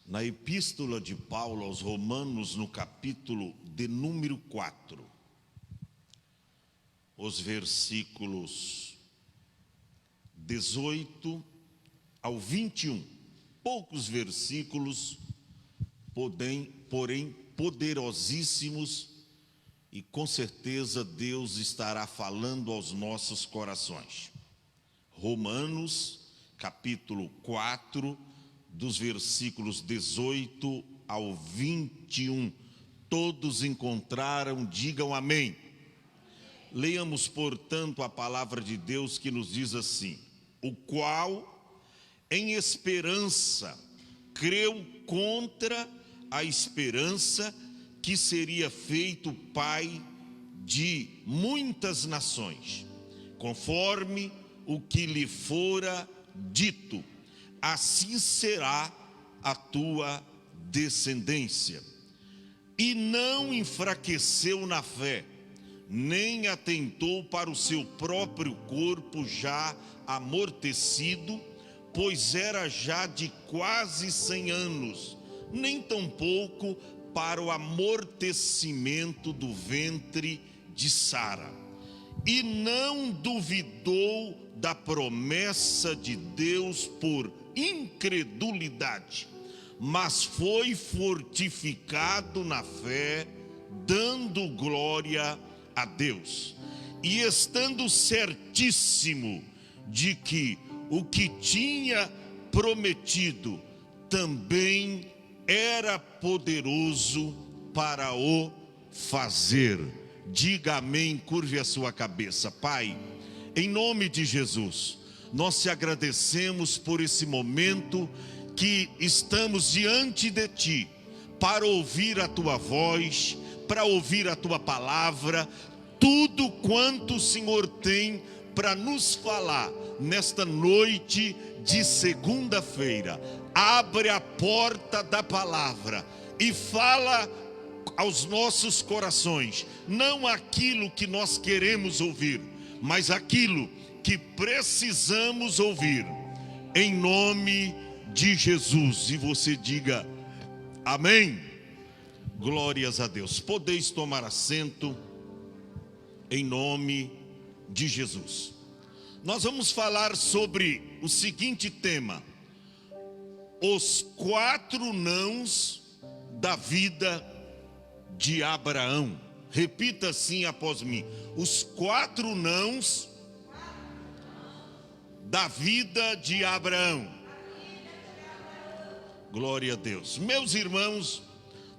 Na epístola de Paulo aos Romanos, no capítulo de número 4, os versículos 18 ao 21, poucos versículos, porém poderosíssimos, e com certeza Deus estará falando aos nossos corações. Romanos, capítulo 4, dos versículos 18 ao 21. Todos encontraram, digam amém. Leamos, portanto, a palavra de Deus que nos diz assim: o qual, em esperança, creu contra a esperança, que seria feito pai de muitas nações, conforme o que lhe fora dito, assim será a tua descendência. E não enfraqueceu na fé, nem atentou para o seu próprio corpo já amortecido, pois era já de quase 100 anos, nem tampouco para o amortecimento do ventre de Sara. E não duvidou da promessa de Deus por incredulidade, mas foi fortificado na fé, dando glória a Deus, e estando certíssimo de que o que tinha prometido também era poderoso para o fazer. Diga amém, curve a sua cabeça. Pai, em nome de Jesus, nós te agradecemos por esse momento que estamos diante de Ti, para ouvir a Tua voz, para ouvir a Tua palavra, tudo quanto o Senhor tem para nos falar nesta noite de segunda-feira. Abre a porta da palavra e fala aos nossos corações, não aquilo que nós queremos ouvir, mas aquilo que precisamos ouvir, em nome de Jesus. E você diga amém. Glórias a Deus. Podeis tomar assento, em nome de Jesus. Nós vamos falar sobre o seguinte tema: os 4 nãos da vida de Abraão. Repita assim após mim: os 4 nãos da vida de Abraão. Glória a Deus. Meus irmãos,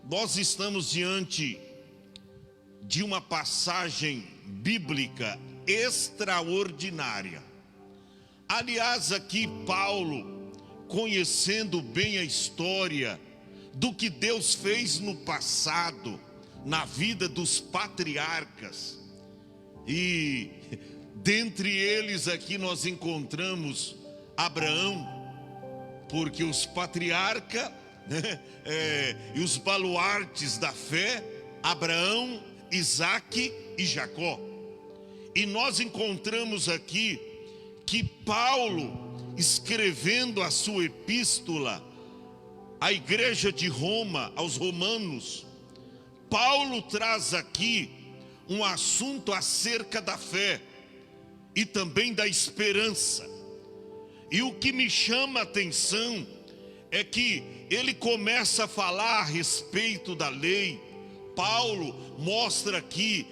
nós estamos diante de uma passagem bíblica extraordinária. Aliás, aqui Paulo, conhecendo bem a história do que Deus fez no passado, na vida dos patriarcas, e dentre eles aqui nós encontramos Abraão, porque os patriarcas, e os baluartes da fé, Abraão, Isaque e Jacó. E nós encontramos aqui que Paulo, escrevendo a sua epístola à igreja de Roma, aos romanos, Paulo traz aqui um assunto acerca da fé e também da esperança. E o que me chama a atenção é que ele começa a falar a respeito da lei. Paulo mostra aqui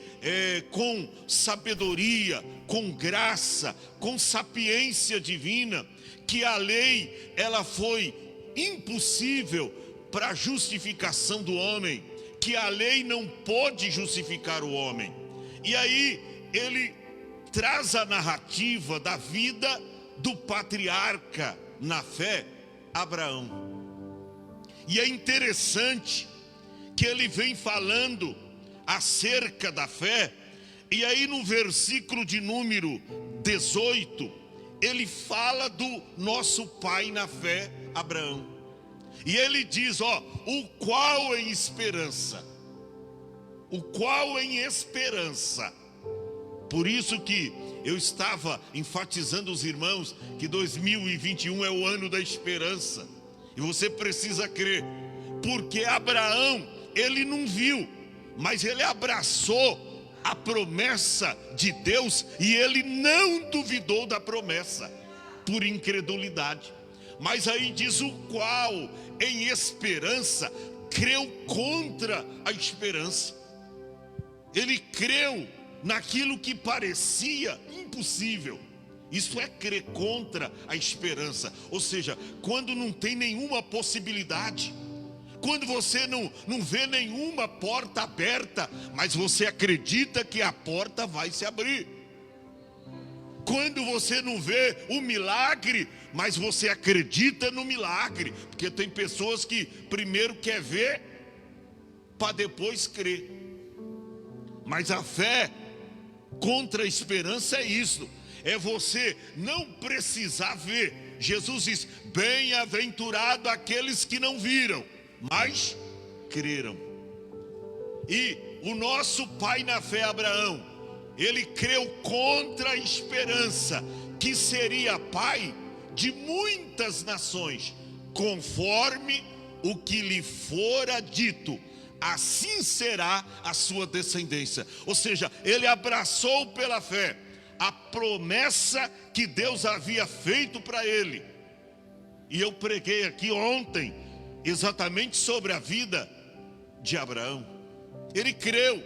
com sabedoria, com graça, com sapiência divina, que a lei ela foi impossível para a justificação do homem, que a lei não pôde justificar o homem. E aí ele traz a narrativa da vida do patriarca na fé, Abraão. E é interessante que ele vem falando acerca da fé, e aí no versículo de número 18, ele fala do nosso pai na fé, Abraão. E ele diz, o qual em esperança. O qual em esperança. Por isso que eu estava enfatizando os irmãos que 2021 é o ano da esperança. E você precisa crer, porque Abraão, ele não viu, mas ele abraçou a promessa de Deus e ele não duvidou da promessa, por incredulidade. Mas aí diz: o qual em esperança creu contra a esperança. Ele creu naquilo que parecia impossível. Isso é crer contra a esperança. Ou seja, quando não tem nenhuma possibilidade, quando você não vê nenhuma porta aberta, mas você acredita que a porta vai se abrir. Quando você não vê o milagre, mas você acredita no milagre. Porque tem pessoas que primeiro quer ver para depois crer. Mas a fé contra a esperança é isso. É você não precisar ver. Jesus diz: bem-aventurado aqueles que não viram, mas creram. E o nosso pai na fé, Abraão, ele creu contra a esperança, que seria pai de muitas nações, conforme o que lhe fora dito, assim será a sua descendência. Ou seja, ele abraçou pela fé a promessa que Deus havia feito para ele. E eu preguei aqui ontem exatamente sobre a vida de Abraão. Ele creu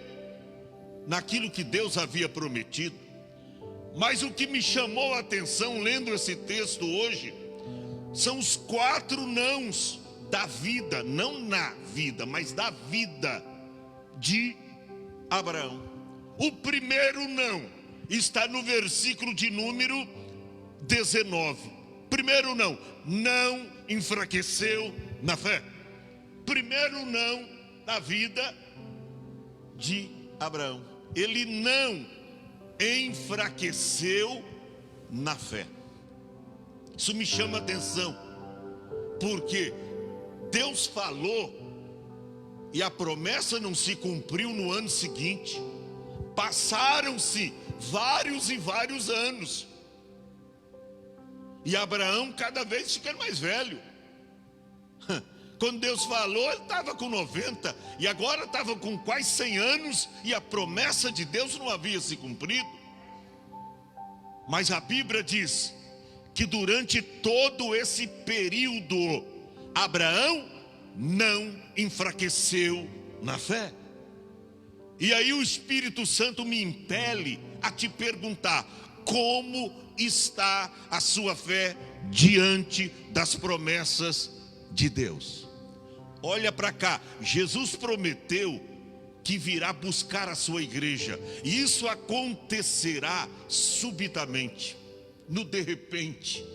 naquilo que Deus havia prometido. Mas o que me chamou a atenção lendo esse texto hoje são os 4 nãos da vida, não na vida, mas da vida de Abraão. O primeiro não está no versículo de número 19. Primeiro não enfraqueceu na fé. Primeiro não na vida de Abraão. Ele não enfraqueceu na fé. Isso me chama a atenção, porque Deus falou e a promessa não se cumpriu no ano seguinte. Passaram-se vários e vários anos, e Abraão cada vez ficando mais velho. Quando Deus falou, ele estava com 90, e agora estava com quase 100 anos, e a promessa de Deus não havia se cumprido. Mas a Bíblia diz que durante todo esse período, Abraão não enfraqueceu na fé. E aí o Espírito Santo me impele a te perguntar: como está a sua fé diante das promessas de Deus? Olha para cá, Jesus prometeu que virá buscar a sua igreja, e isso acontecerá subitamente, no de repente.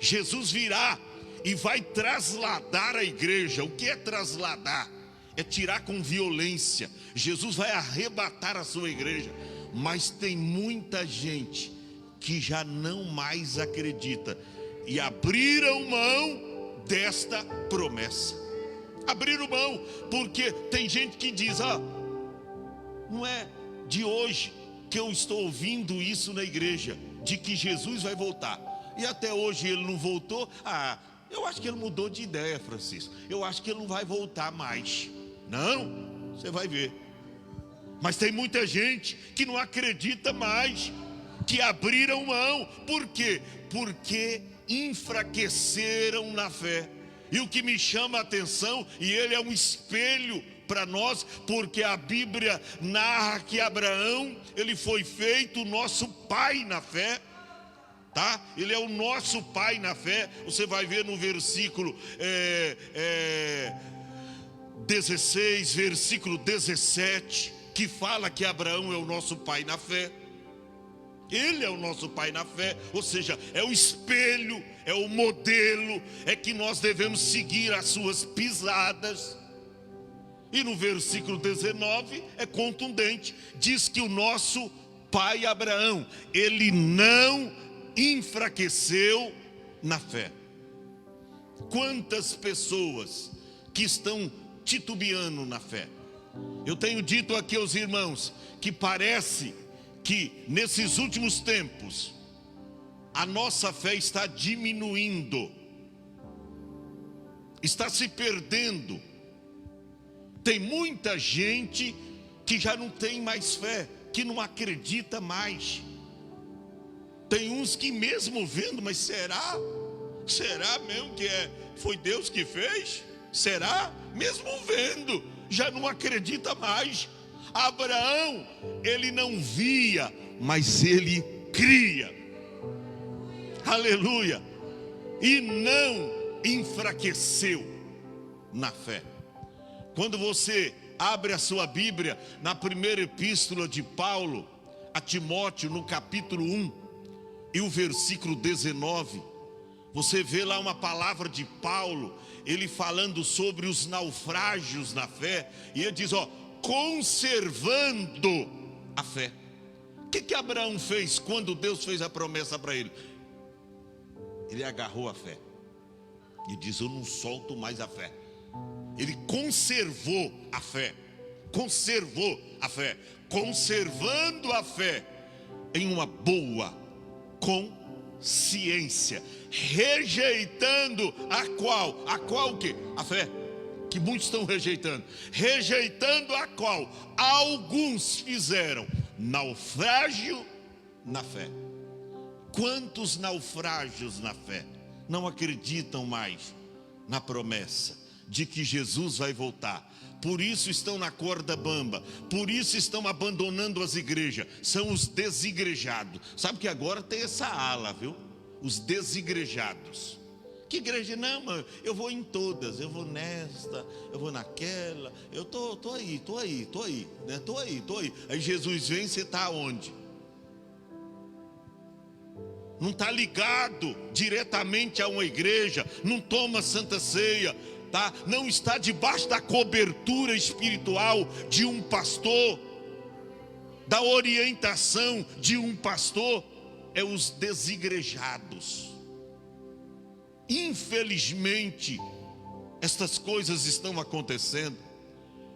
Jesus virá e vai trasladar a igreja. O que é trasladar? É tirar com violência. Jesus vai arrebatar a sua igreja. Mas tem muita gente que já não mais acredita, e abriram mão desta promessa. Abriram mão, porque tem gente que diz: não é de hoje que eu estou ouvindo isso na igreja, de que Jesus vai voltar, e até hoje ele não voltou. Eu acho que ele mudou de ideia, Francisco. Eu acho que ele não vai voltar mais. Não, você vai ver. Mas tem muita gente que não acredita mais, que abriram mão. Por quê? Porque enfraqueceram na fé. E o que me chama a atenção, e ele é um espelho para nós, porque a Bíblia narra que Abraão, ele foi feito nosso pai na fé. Tá? Ele é o nosso pai na fé. Você vai ver no versículo 16, versículo 17, que fala que Abraão é o nosso pai na fé. Ele é o nosso pai na fé, ou seja, é o espelho, é o modelo, é que nós devemos seguir as suas pisadas. E no versículo 19 é contundente, diz que o nosso pai Abraão, ele não enfraqueceu na fé. Quantas pessoas que estão titubeando na fé? Eu tenho dito aqui aos irmãos que parece que nesses últimos tempos a nossa fé está diminuindo. está se perdendo. Tem muita gente que já não tem mais fé, que não acredita mais. Tem uns que mesmo vendo, mas será? Será mesmo que foi Deus que fez? Será? Mesmo vendo, já não acredita mais. Abraão, ele não via, mas ele cria. Aleluia. E não enfraqueceu na fé. Quando você abre a sua Bíblia na primeira epístola de Paulo a Timóteo, no capítulo 1 e o versículo 19, você vê lá uma palavra de Paulo, ele falando sobre os naufrágios na fé, e ele diz, conservando a fé. O que Abraão fez quando Deus fez a promessa para ele? Ele agarrou a fé e diz, eu não solto mais a fé. Ele conservou a fé, conservou a fé, conservando a fé em uma boa consciência, rejeitando a qual o quê? A fé, que muitos estão rejeitando, rejeitando a qual alguns fizeram naufrágio na fé. Quantos naufrágios na fé não acreditam mais na promessa de que Jesus vai voltar? Por isso estão na corda bamba, por isso estão abandonando as igrejas. São os desigrejados. Sabe que agora tem essa ala, viu? Os desigrejados. Que igreja? Não, mano, eu vou em todas. Eu vou nesta, eu vou naquela. Eu tô aí, né? Tô aí. Aí Jesus vem, você está onde? Não está ligado diretamente a uma igreja, não toma santa ceia, tá? Não está debaixo da cobertura espiritual de um pastor, da orientação de um pastor. É os desigrejados. Infelizmente, estas coisas estão acontecendo,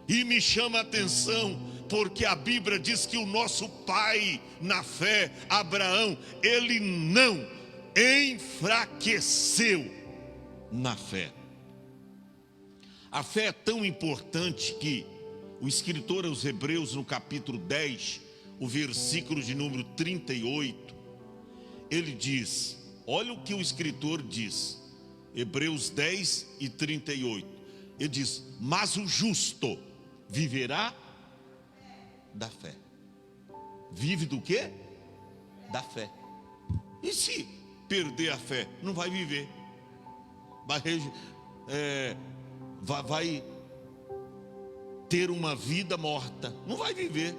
e me chama a atenção, porque a Bíblia diz que o nosso pai na fé, Abraão, ele não enfraqueceu na fé. A fé é tão importante que o escritor aos Hebreus, no capítulo 10, o versículo de número 38, ele diz, olha o que o escritor diz, Hebreus 10 e 38, ele diz, mas o justo viverá da fé. Vive do quê? Da fé. E se perder a fé? Não vai viver. Vai ter uma vida morta. Não vai viver.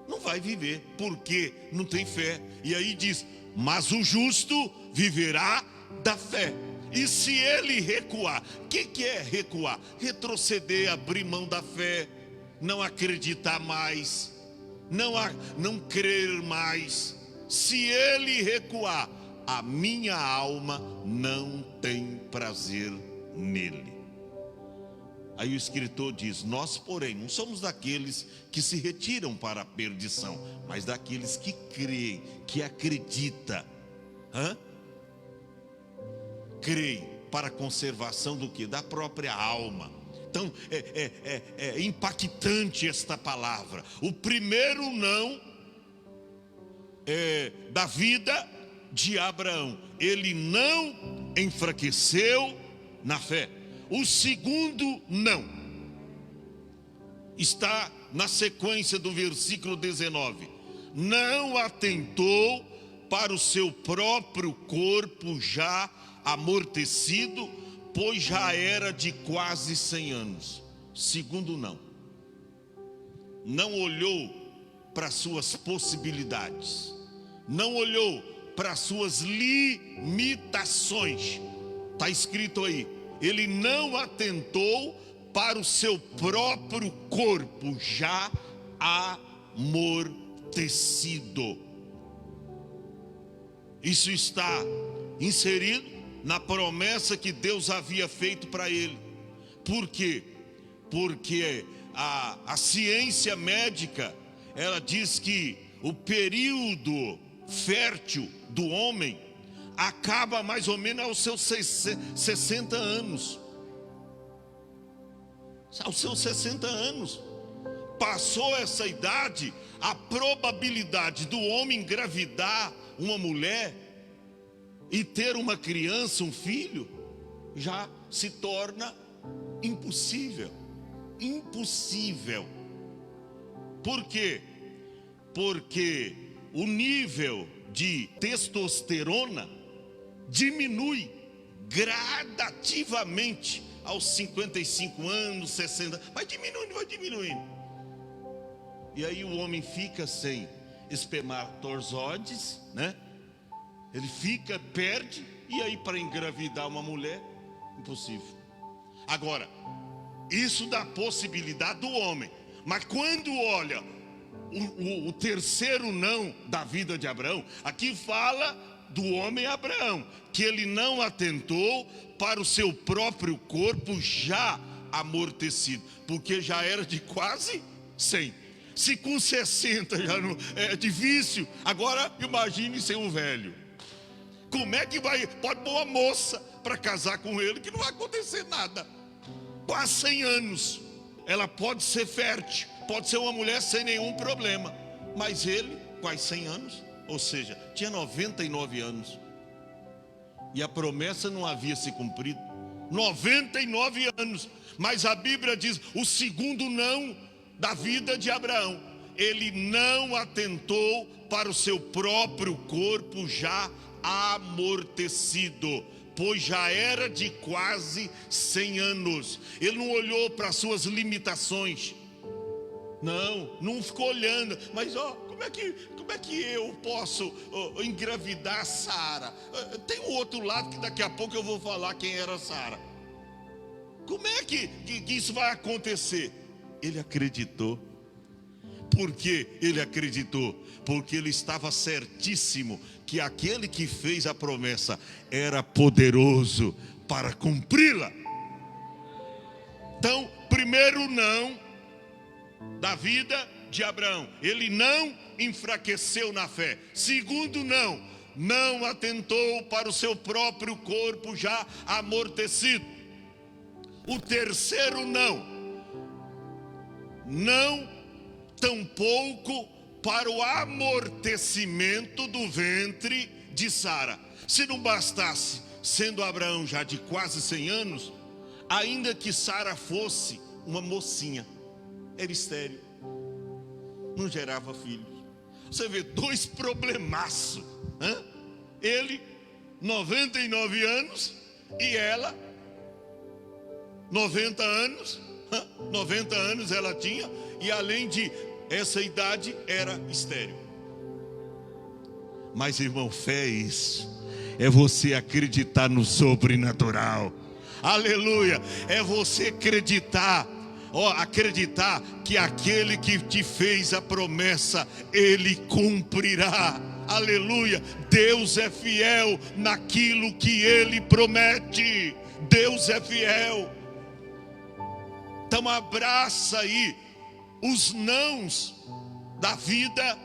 Não vai viver, porque não tem fé. E aí diz, mas o justo viverá da fé. E se ele recuar? O que é recuar? Retroceder, abrir mão da fé, não acreditar mais, não crer mais. Se ele recuar, a minha alma não tem prazer nele. Aí o escritor diz, nós porém não somos daqueles que se retiram para a perdição, mas daqueles que creem, que acreditam. Creem para a conservação do quê? Da própria alma. Então é impactante esta palavra. O primeiro não da vida de Abraão, ele não enfraqueceu na fé. O segundo não está na sequência do versículo 19. Não atentou para o seu próprio corpo já amortecido, pois já era de quase 100 anos. Segundo não olhou para suas possibilidades, não olhou para suas limitações. Está escrito aí, ele não atentou para o seu próprio corpo já amortecido. Isso está inserido na promessa que Deus havia feito para ele. Por quê? Porque a ciência médica, ela diz que o período fértil do homem acaba mais ou menos aos seus 60 anos. Aos seus 60 anos. Passou essa idade, a probabilidade do homem engravidar uma mulher e ter uma criança, um filho, já se torna impossível. Impossível. Por quê? Porque o nível de testosterona diminui gradativamente aos 55 anos, 60, vai diminuindo. E aí o homem fica sem espermatozoides, né? Ele perde, e aí para engravidar uma mulher, impossível. Agora, isso dá possibilidade do homem, mas quando olha o terceiro não da vida de Abraão, aqui fala do homem Abraão, que ele não atentou para o seu próprio corpo já amortecido, porque já era de quase 100. Se com 60 já não é difícil, agora imagine ser um velho. Como é que pode pôr uma moça para casar com ele, que não vai acontecer nada. Quase 100 anos. Ela pode ser fértil, pode ser uma mulher sem nenhum problema, mas ele, quase 100 anos, ou seja, tinha 99 anos. E a promessa não havia se cumprido. 99 anos. Mas a Bíblia diz, o segundo não da vida de Abraão, ele não atentou para o seu próprio corpo já amortecido, pois já era de quase 100 anos. Ele não olhou para as suas limitações, não ficou olhando, mas como é que eu posso engravidar Sara? Tem um outro lado que daqui a pouco eu vou falar quem era Sara. Como é que isso vai acontecer? Ele acreditou. Por que ele acreditou? Porque ele estava certíssimo que aquele que fez a promessa era poderoso para cumpri-la. Então, primeiro não da vida de Abraão, ele não enfraqueceu na fé. Segundo não atentou para o seu próprio corpo já amortecido. O terceiro não tampouco para o amortecimento do ventre de Sara. Se não bastasse, sendo Abraão já de quase 100 anos, ainda que Sara fosse uma mocinha, era estéril, não gerava filhos. Você vê dois problemaços, ele 99 anos e ela 90 anos. 90 anos ela tinha, e além de essa idade era estéril. Mas irmão, fé é isso, é você acreditar no sobrenatural. Aleluia, é você acreditar que aquele que te fez a promessa, ele cumprirá. Aleluia, Deus é fiel naquilo que ele promete. Deus é fiel. Então abraça aí os nãos da vida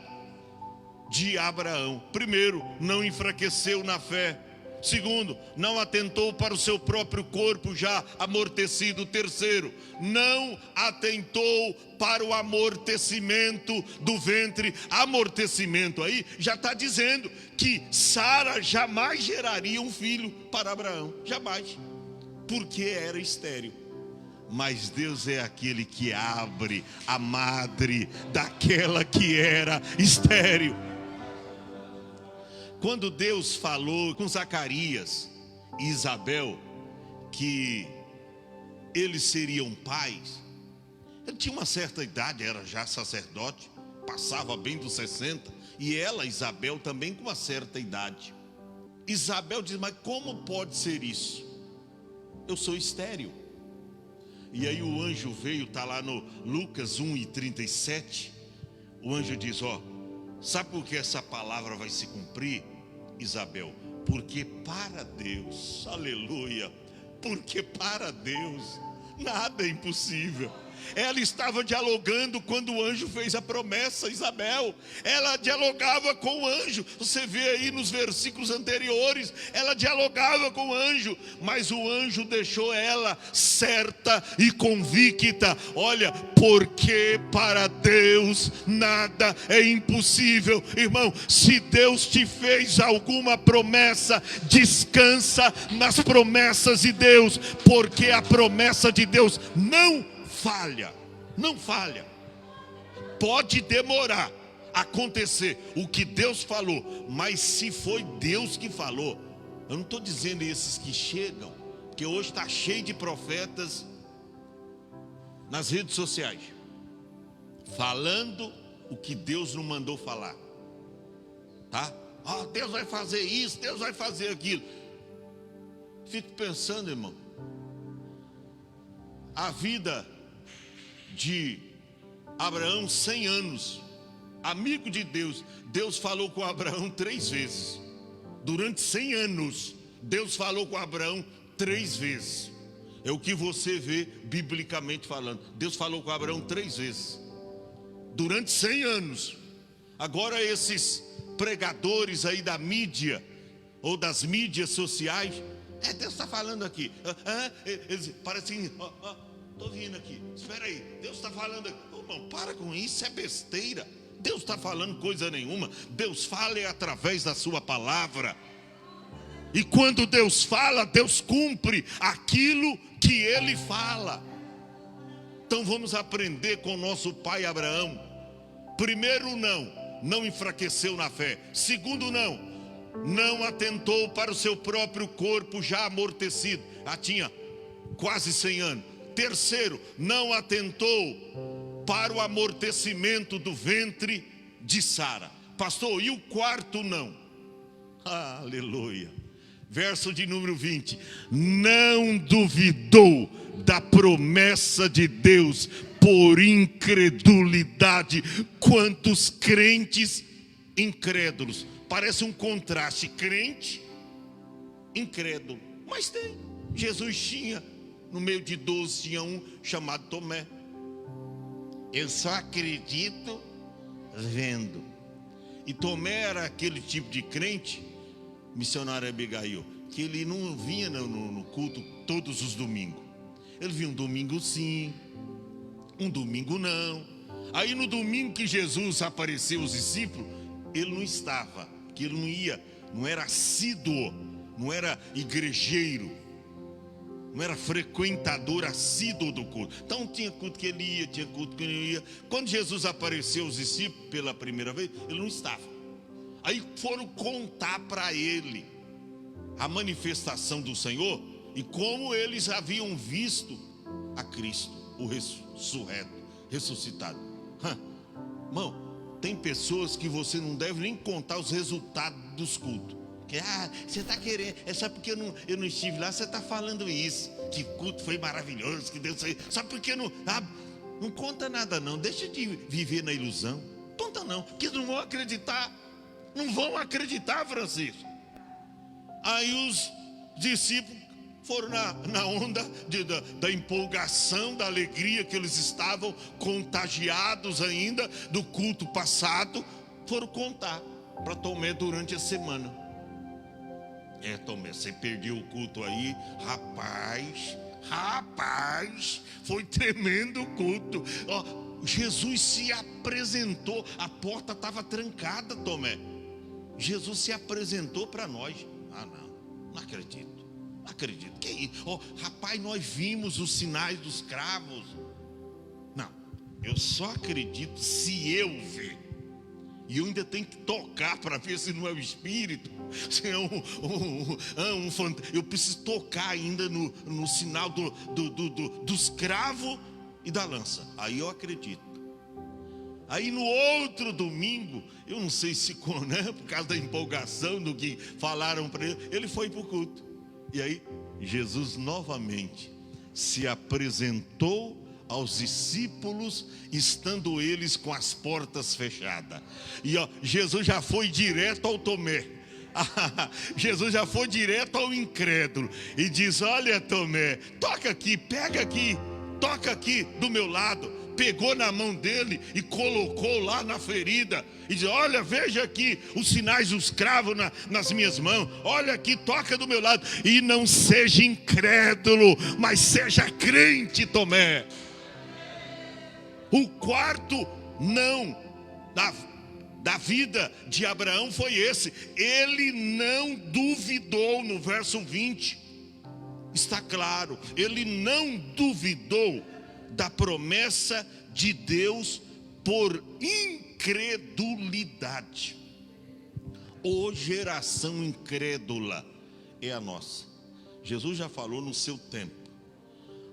de Abraão. Primeiro, não enfraqueceu na fé. Segundo, não atentou para o seu próprio corpo já amortecido. Terceiro, não atentou para o amortecimento do ventre. Amortecimento aí já está dizendo que Sara jamais geraria um filho para Abraão. Jamais. Porque era estéril. Mas Deus é aquele que abre a madre daquela que era estéril. Quando Deus falou com Zacarias e Isabel que eles seriam pais, ele tinha uma certa idade, era já sacerdote, passava bem dos 60, e ela, Isabel, também com uma certa idade. Isabel diz, mas como pode ser isso? Eu sou estéril. E aí o anjo veio, está lá no Lucas 1:37. O anjo diz, sabe por que essa palavra vai se cumprir, Isabel? Porque para Deus, aleluia, porque para Deus nada é impossível. Ela estava dialogando quando o anjo fez a promessa. Isabel, ela dialogava com o anjo. Você vê aí nos versículos anteriores, ela dialogava com o anjo, mas o anjo deixou ela certa e convicta. Olha, porque para Deus nada é impossível. Irmão, se Deus te fez alguma promessa, descansa nas promessas de Deus, porque a promessa de Deus não falha, não falha. Pode demorar a acontecer o que Deus falou, mas se foi Deus que falou, eu não estou dizendo esses que chegam, porque hoje está cheio de profetas nas redes sociais, falando o que Deus não mandou falar, tá? Deus vai fazer isso, Deus vai fazer aquilo. Fico pensando, irmão, a vida de Abraão, 100 anos, amigo de Deus. Deus falou com Abraão 3 vezes. Durante 100 anos, Deus falou com Abraão 3 vezes. É o que você vê biblicamente falando. Deus falou com Abraão 3 vezes. Durante 100 anos. Agora esses pregadores aí da mídia, ou das mídias sociais, Deus está falando aqui. Eles parecem, estou vindo aqui, espera aí, Deus está falando aqui. Irmão, para com isso, é besteira. Deus está falando coisa nenhuma. Deus fala através da sua palavra. E quando Deus fala, Deus cumpre aquilo que Ele fala. Então vamos aprender com o nosso pai Abraão. Primeiro, não enfraqueceu na fé. Segundo, não atentou para o seu próprio corpo já amortecido. Tinha quase 100 anos. Terceiro, não atentou para o amortecimento do ventre de Sara. Pastor, e o quarto não? Aleluia. Verso de número 20. Não duvidou da promessa de Deus por incredulidade. Quantos crentes incrédulos. Parece um contraste, crente, incrédulo. Mas tem. Jesus tinha, no meio de 12, tinha um chamado Tomé. Eu só acredito vendo. E Tomé era aquele tipo de crente, missionário Abigail, que ele não vinha no culto todos os domingos. Ele vinha um domingo sim, um domingo não. Aí no domingo que Jesus apareceu aos discípulos, ele não estava, que ele não ia, não era assíduo, não era igrejeiro, não era frequentador assíduo do culto. Então tinha culto que ele ia, tinha culto que ele não ia. Quando Jesus apareceu aos discípulos pela primeira vez, ele não estava. Aí foram contar para ele a manifestação do Senhor e como eles haviam visto a Cristo, o ressuscitado. Irmão, tem pessoas que você não deve nem contar os resultados dos cultos. Que, você está querendo, é só porque eu não estive lá, você está falando isso, que culto foi maravilhoso, que Deus saiu, só porque não conta nada não, deixa de viver na ilusão, conta não, que não vão acreditar, Francisco. Aí os discípulos foram na onda da empolgação, da alegria que eles estavam contagiados ainda do culto passado, foram contar para Tomé durante a semana. Tomé, você perdeu o culto aí, rapaz, foi tremendo o culto. Jesus se apresentou, a porta estava trancada, Tomé. Jesus se apresentou para nós. Não acredito. Que isso? Rapaz, nós vimos os sinais dos cravos. Não, eu só acredito se eu ver. E eu ainda tenho que tocar para ver se não é o Espírito, se é eu preciso tocar ainda no sinal dos cravos e da lança. Aí eu acredito. Aí no outro domingo, eu não sei se por causa da empolgação do que falaram para ele, ele foi para o culto. E aí Jesus novamente se apresentou aos discípulos, estando eles com as portas fechadas. E Jesus já foi direto ao Tomé. Jesus já foi direto ao incrédulo e diz: olha, Tomé, toca aqui, pega aqui toca aqui do meu lado. Pegou na mão dele e colocou lá na ferida. E diz: olha, veja aqui os sinais dos cravos nas minhas mãos. Olha aqui, toca do meu lado. E não seja incrédulo, mas seja crente, Tomé. O quarto não da vida de Abraão foi esse: ele não duvidou. No verso 20 está claro, ele não duvidou da promessa de Deus por incredulidade. Ô geração incrédula é a nossa. Jesus já falou no seu tempo.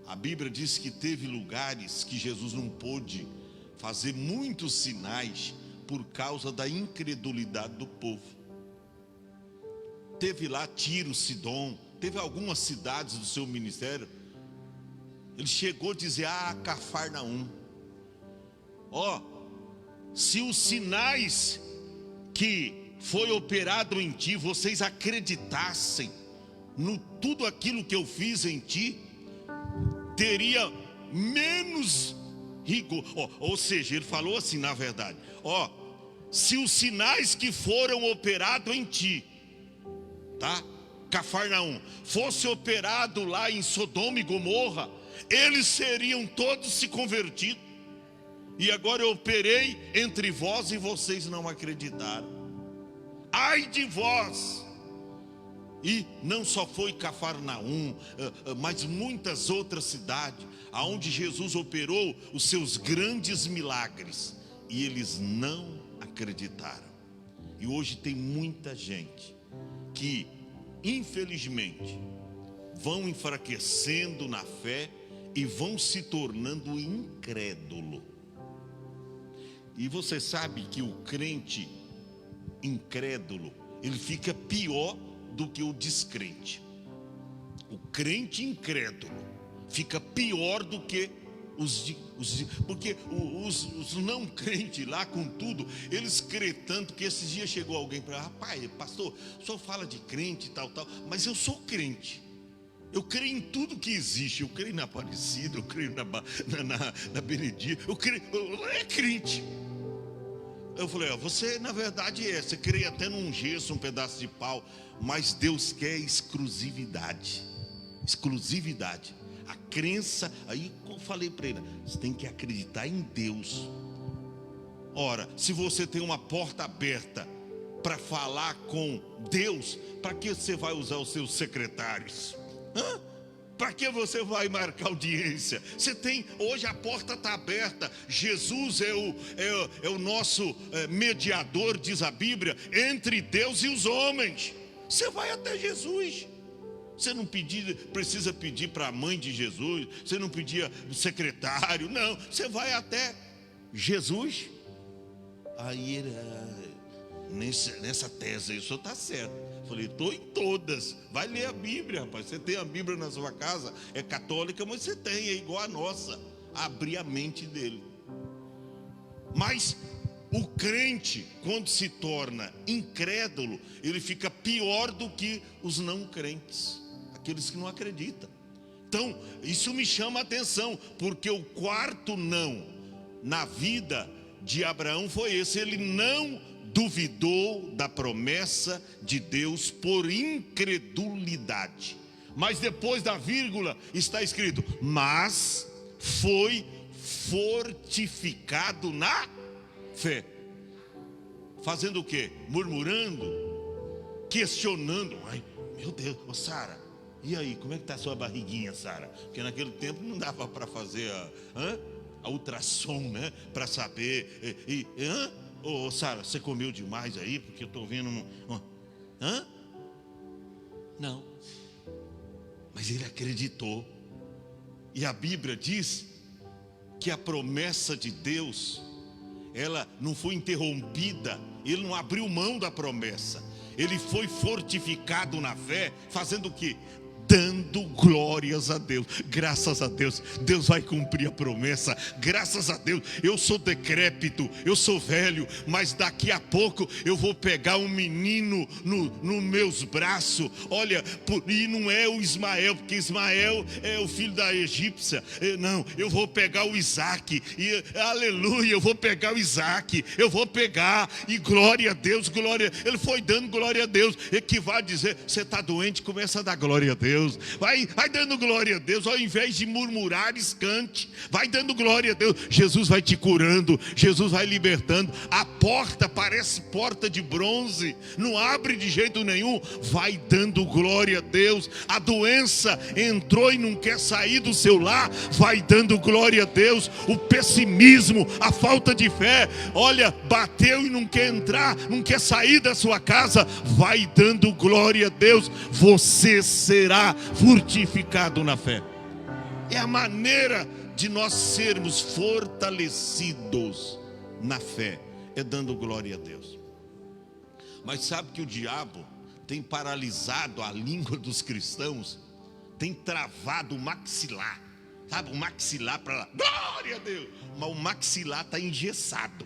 A Bíblia diz que teve lugares que Jesus não pôde fazer muitos sinais por causa da incredulidade do povo. Teve lá Tiro, Sidom, teve algumas cidades do seu ministério. Ele chegou a dizer: Cafarnaum, se os sinais que foi operado em ti, vocês acreditassem no tudo aquilo que eu fiz em ti, teria menos rigor. Ou seja, ele falou assim, na verdade: se os sinais que foram operados em ti, tá? Cafarnaum, fosse operado lá em Sodoma e Gomorra, eles seriam todos se convertidos. E agora eu operei entre vós e vocês não acreditaram. Ai de vós! E não só foi Cafarnaum, mas muitas outras cidades, aonde Jesus operou os seus grandes milagres, e eles não acreditaram. E hoje tem muita gente que, infelizmente, vão enfraquecendo na fé e vão se tornando incrédulo. E você sabe que o crente incrédulo, ele fica pior do que o descrente. O crente incrédulo fica pior do que porque os não crentes lá com tudo, eles crê tanto que esses dias chegou alguém para: rapaz, pastor, o senhor fala de crente tal, mas eu sou crente. Eu creio em tudo que existe. Eu creio na Aparecida, eu creio na Benedita, eu creio, é crente. Eu falei: você na verdade você crê até num gesso, um pedaço de pau, mas Deus quer exclusividade. Exclusividade. A crença, aí eu falei para ele: você tem que acreditar em Deus. Ora, se você tem uma porta aberta para falar com Deus, para que você vai usar os seus secretários? Para que você vai marcar audiência? Você tem, hoje a porta está aberta. Jesus é o nosso mediador, diz a Bíblia, entre Deus e os homens. Você vai até Jesus. Você não precisa pedir para a mãe de Jesus, você não pedia secretário, não. Você vai até Jesus. Aí nessa tese aí o senhor está certo. Falei: estou em todas. Vai ler a Bíblia, rapaz. Você tem a Bíblia na sua casa, é católica, mas você tem, é igual a nossa. Abrir a mente dele. Mas o crente, quando se torna incrédulo, ele fica pior do que os não crentes, aqueles que não acreditam. Então, isso me chama a atenção, porque o quarto não na vida de Abraão foi esse: ele não duvidou da promessa de Deus por incredulidade. Mas depois da vírgula está escrito: mas foi fortificado na fé. Fazendo o quê? Murmurando, questionando. Ai, meu Deus, Sara, e aí, como é que está a sua barriguinha, Sara? Porque naquele tempo não dava para fazer a ultrassom, né? Para saber. Sara, você comeu demais aí? Porque eu estou vendo. Não. Mas ele acreditou. E a Bíblia diz que a promessa de Deus, ela não foi interrompida. Ele não abriu mão da promessa. Ele foi fortificado na fé, fazendo o quê? dando glórias a Deus. Graças a Deus, Deus vai cumprir a promessa. Graças a Deus, eu sou decrépito, eu sou velho, mas daqui a pouco eu vou pegar um menino nos meus braços. Olha, e não é o Ismael, porque Ismael é o filho da egípcia. Não, eu vou pegar o Isaac, e aleluia, eu vou pegar o Isaac, eu vou pegar, e glória a Deus, glória. Ele foi dando glória a Deus, equivale a dizer, você está doente, começa a dar glória a Deus, vai dando glória a Deus, ao invés de murmurar, cante, vai dando glória a Deus. Jesus vai te curando, Jesus vai libertando. A porta parece porta de bronze, não abre de jeito nenhum, vai dando glória a Deus. A doença entrou e não quer sair do seu lar, vai dando glória a Deus. O pessimismo, a falta de fé, olha, bateu e não quer entrar, não quer sair da sua casa, vai dando glória a Deus. Você será fortificado na fé. É a maneira de nós sermos fortalecidos na fé, é dando glória a Deus. Mas sabe que o diabo tem paralisado a língua dos cristãos, tem travado o maxilar, sabe, o maxilar para lá, glória a Deus, mas o maxilar está engessado,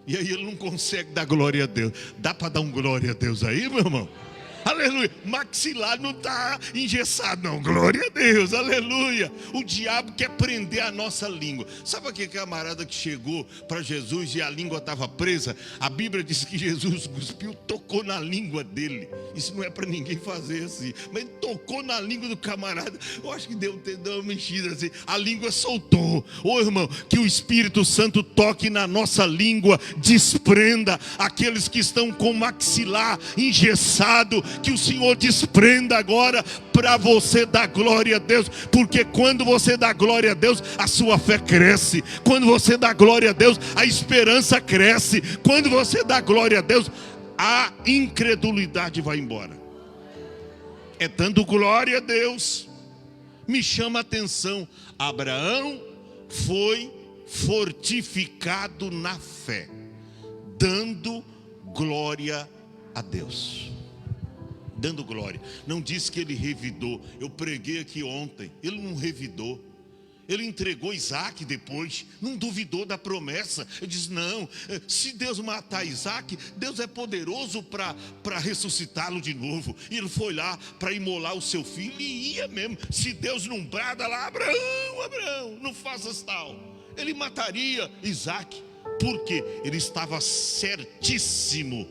e aí ele não consegue dar glória a Deus. Dá para dar um glória a Deus aí, meu irmão? Aleluia, maxilar não está engessado não, glória a Deus, aleluia. O diabo quer prender a nossa língua. Sabe aquele camarada que chegou para Jesus e a língua estava presa? A Bíblia diz que Jesus cuspiu, tocou na língua dele. Isso não é para ninguém fazer assim, mas ele tocou na língua do camarada. Eu acho que deu uma mexida assim, a língua soltou. Ô irmão, que o Espírito Santo toque na nossa língua, desprenda aqueles que estão com maxilar engessado, que o Senhor desprenda agora, para você dar glória a Deus, porque quando você dá glória a Deus, a sua fé cresce. Quando você dá glória a Deus, a esperança cresce. Quando você dá glória a Deus, a incredulidade vai embora. É dando glória a Deus. Me chama a atenção, Abraão foi fortificado na fé, dando glória a Deus. Dando glória. Não disse que ele revidou. Eu preguei aqui ontem, ele não revidou. Ele entregou Isaac depois, não duvidou da promessa. Ele disse, não, se Deus matar Isaac, Deus é poderoso para ressuscitá-lo de novo. E ele foi lá para imolar o seu filho, e ia mesmo. Se Deus não brada lá, Abraão, não faças tal. Ele mataria Isaac, porque ele estava certíssimo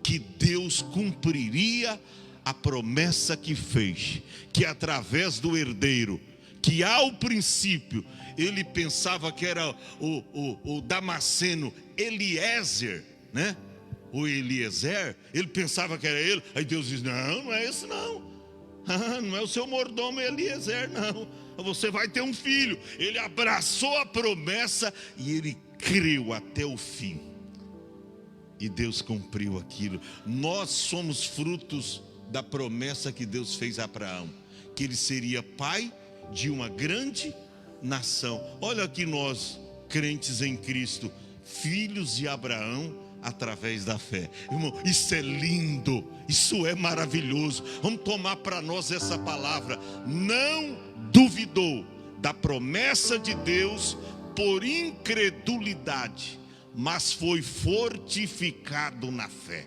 que Deus cumpriria a promessa que fez, que através do herdeiro, que ao princípio ele pensava que era o Damasceno Eliezer, né? O Eliezer, ele pensava que era ele. Aí Deus diz, não é esse não, não é o seu mordomo Eliezer não, você vai ter um filho. Ele abraçou a promessa e ele creu até o fim, e Deus cumpriu aquilo. Nós somos frutos da promessa que Deus fez a Abraão, que ele seria pai de uma grande nação. Olha aqui nós, crentes em Cristo, filhos de Abraão através da fé. Irmão, isso é lindo, isso é maravilhoso. Vamos tomar para nós essa palavra. Não duvidou da promessa de Deus por incredulidade, mas foi fortificado na fé.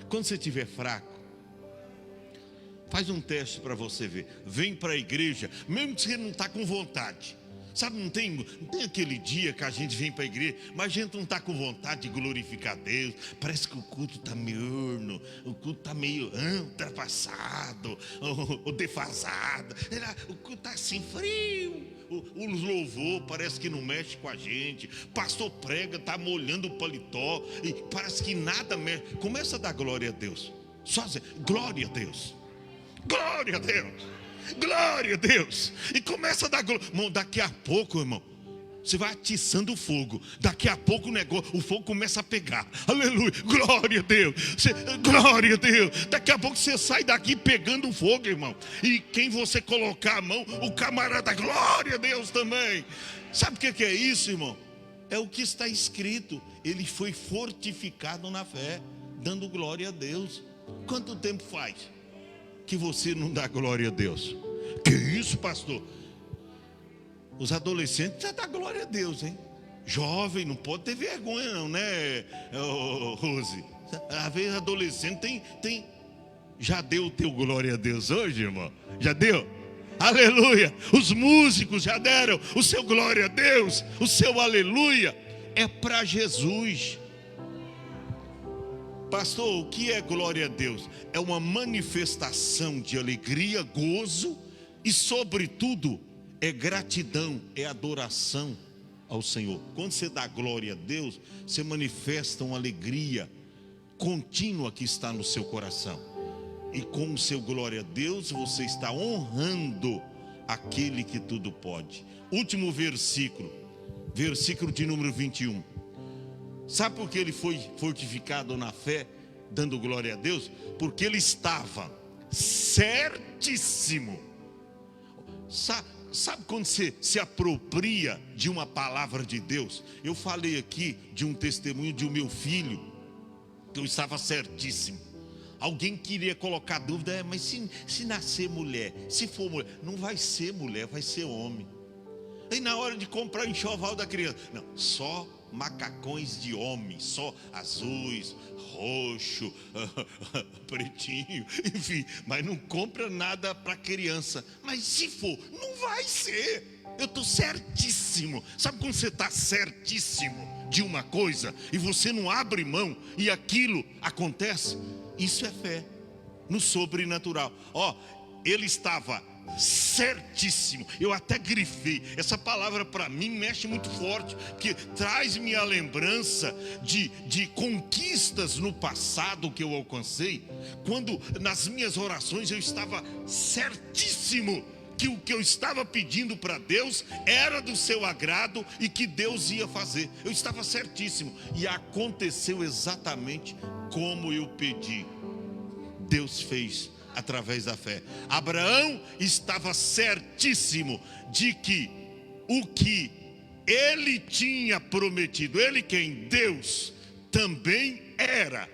Quando você estiver fraco, faz um teste para você ver. Vem para a igreja, mesmo que você não está com vontade. Sabe, não tem aquele dia que a gente vem para a igreja, mas a gente não está com vontade de glorificar Deus. Parece que o culto está meio urno, o culto está meio ultrapassado, ou defasado. O culto está assim, frio. O louvor parece que não mexe com a gente. Pastor prega, está molhando o paletó, e parece que nada mexe. Começa a dar glória a Deus. Só dizer, glória a Deus. Glória a Deus, glória a Deus. E começa a dar glória. Irmão, daqui a pouco, irmão, você vai atiçando o fogo. Daqui a pouco o fogo começa a pegar. Aleluia, glória a Deus. Glória a Deus. Daqui a pouco você sai daqui pegando fogo, irmão. E quem você colocar a mão, o camarada, glória a Deus também. Sabe o que é isso, irmão? É o que está escrito. Ele foi fortificado na fé, dando glória a Deus. Quanto tempo faz? que você não dá glória a Deus? Que isso, pastor? Os adolescentes já dão glória a Deus, hein? Jovem, não pode ter vergonha não, né, Rose? Às vezes adolescente tem. Já deu o teu glória a Deus hoje, irmão? Já deu? Aleluia! Os músicos já deram o seu glória a Deus, o seu aleluia. É para Jesus. Pastor, o que é glória a Deus? É uma manifestação de alegria, gozo e, sobretudo, é gratidão, é adoração ao Senhor. Quando você dá glória a Deus, você manifesta uma alegria contínua que está no seu coração. E com o seu glória a Deus, você está honrando aquele que tudo pode. Último versículo, versículo de número 21. Sabe por que ele foi fortificado na fé, dando glória a Deus? Porque ele estava certíssimo. Sabe quando você se apropria de uma palavra de Deus? Eu falei aqui de um testemunho de um meu filho, que eu estava certíssimo. Alguém queria colocar dúvida, mas se nascer mulher, se for mulher, não vai ser mulher, vai ser homem. E na hora de comprar o enxoval da criança, não, só macacões de homem, só azuis, roxo, pretinho, enfim, mas não compra nada para criança. Mas se for, não vai ser. Eu estou certíssimo. Sabe quando você está certíssimo de uma coisa e você não abre mão e aquilo acontece? Isso é fé no sobrenatural. Ele estava certíssimo. Eu até grifei. Essa palavra para mim mexe muito forte, porque traz-me a lembrança de conquistas no passado que eu alcancei, quando nas minhas orações eu estava certíssimo que o que eu estava pedindo para Deus era do seu agrado e que Deus ia fazer. Eu estava certíssimo e aconteceu exatamente como eu pedi. Deus fez através da fé. Abraão estava certíssimo de que o que ele tinha prometido, ele quem? Deus, também era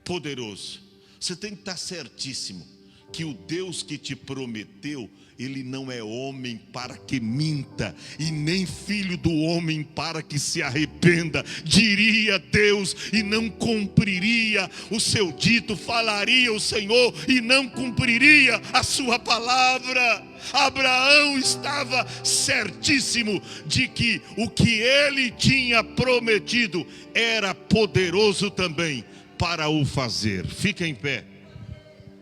poderoso. Você tem que estar certíssimo que o Deus que te prometeu, ele não é homem para que minta, e nem filho do homem para que se arrependa. Diria Deus e não cumpriria o seu dito, falaria o Senhor e não cumpriria a sua palavra. Abraão estava certíssimo de que o que ele tinha prometido era poderoso também para o fazer. Fica em pé.